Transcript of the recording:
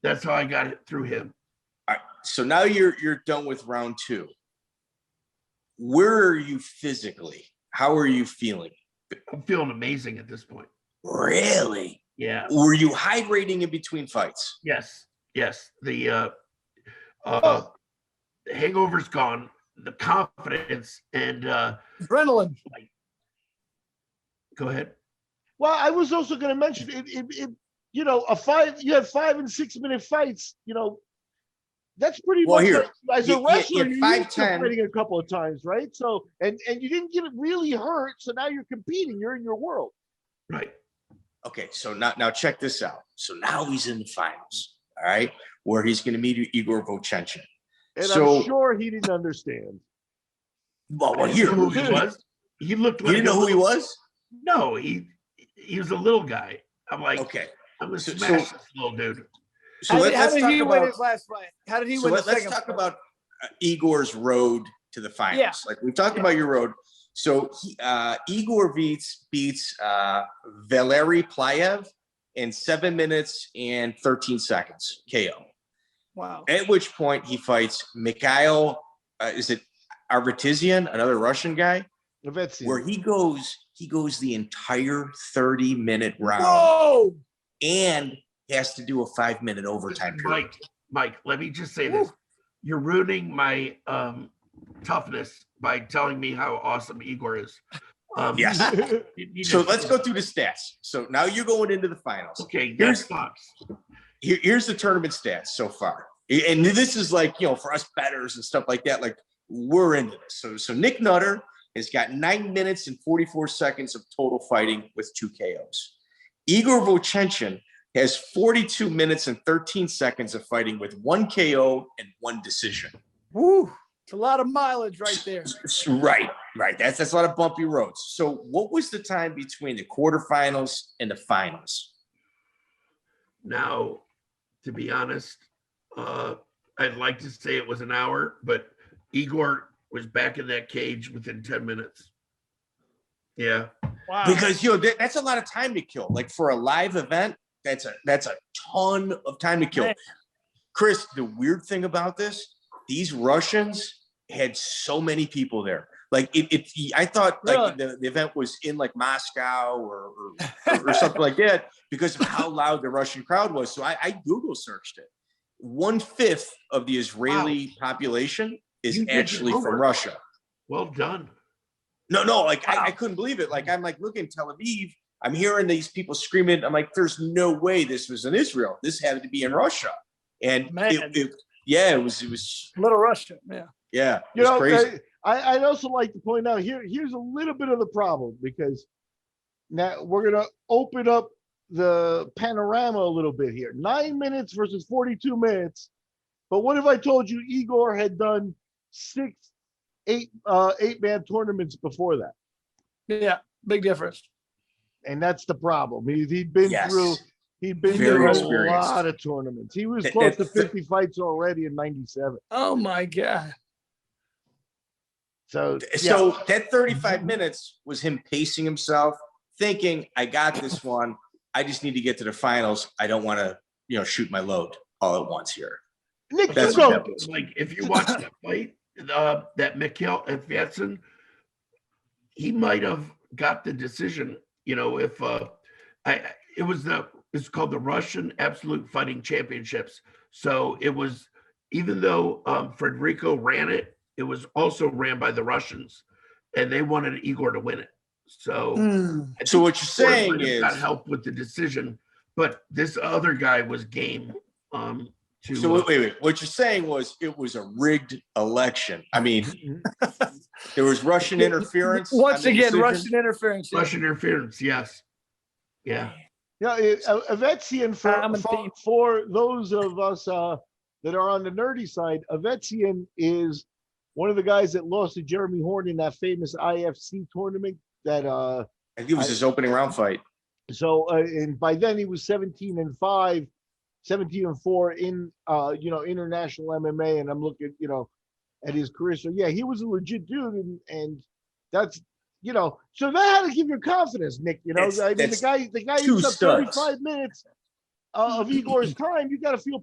That's how I got it through him. All right, so now you're done with round 2. Where are you physically? How are you feeling? I'm feeling amazing at this point. Really? Yeah. Were you hydrating in between fights? Yes. The hangover's gone. The confidence and adrenaline. Go ahead. Well, I was also going to mention it. You know, you have 5 and 6 minute fights. You know, that's pretty much as a wrestler. You're used to fighting a couple of times, right? So, and you didn't get really hurt, so now you're competing. You're in your world, right? Okay, so now check this out. So now he's in the finals, all right, where he's going to meet Igor Vovchanchyn. And I'm sure he didn't understand. Well, here who he was. He looked. You didn't know who he was? No, he was a little guy. I'm like, okay, I'm gonna smash this little dude. So how did he win his last fight? How did he win the second fight? Let's talk about Igor's road to the finals. Yeah. Like we talked about your road. So Igor beats Valery Playev in 7 minutes and 13 seconds KO. Wow. At which point he fights Mikhail, is it Arvetizian, another Russian guy? Where he goes the entire 30-minute round. Whoa! And has to do a 5-minute overtime period. Mike, let me just say this. You're ruining my toughness by telling me how awesome Igor is. Yes. So let's go through the stats. So now you're going into the finals. Okay, here's the tournament stats so far. And this is like, for us bettors and stuff like that, like we're into this. So Nick Nutter has got 9 minutes and 44 seconds of total fighting with 2 KOs. Igor Vovchanchyn has 42 minutes and 13 seconds of fighting with 1 KO and 1 decision. Woo! It's a lot of mileage right there. Right. That's a lot of bumpy roads. So what was the time between the quarterfinals and the finals? Now, to be honest, I'd like to say it was an hour, but Igor was back in that cage within 10 minutes. Yeah. Wow. Because that's a lot of time to kill. Like for a live event, that's a ton of time to kill. Man. Chris, the weird thing about this, these Russians had so many people there. Like I thought like the event was in like Moscow or something like that because of how loud the Russian crowd was. So I Google searched it. 1/5 of the Israeli population is actually from Russia. Well done. No, like I couldn't believe it. Like I'm like looking at Tel Aviv, I'm hearing these people screaming. I'm like, there's no way this was in Israel. This had to be in Russia. And it was Little Russia. Yeah. It was crazy. I'd also like to point out here's a little bit of the problem because now we're going to open up the panorama a little bit here. 9 minutes versus 42 minutes. But what if I told you Igor had done 6 8-man tournaments before that? Yeah, big difference. And that's the problem. He'd been through a lot of tournaments. He was close to 50 fights already in 97. Oh my God. So that 35 minutes was him pacing himself, thinking, I got this one. I just need to get to the finals. I don't want to, shoot my load all at once here. Nick, that's like if you watch that fight, that Mikhail Vovchanchyn, he might have got the decision. If it's called the Russian Absolute Fighting Championships. So it was, even though Federico ran it, it was also ran by the Russians, and they wanted Igor to win it. So, so what you're saying is got help with the decision, but this other guy was game. So wait. What you're saying was it was a rigged election. I mean, there was Russian interference. Once again, Russian interference. Russian interference. Yes. Yeah. Yeah. Vovchanchyn, for those of us that are on the nerdy side, Vovchanchyn is one of the guys that lost to Jeremy Horn in that famous IFC tournament. That I think it was his opening round fight. So, and by then he was 17-5. 17-4 in international MMA, and I'm looking at his career. So yeah, he was a legit dude, and that's so that had to give you confidence, Nick. The guy used up 35 minutes of Igor's time. You got to feel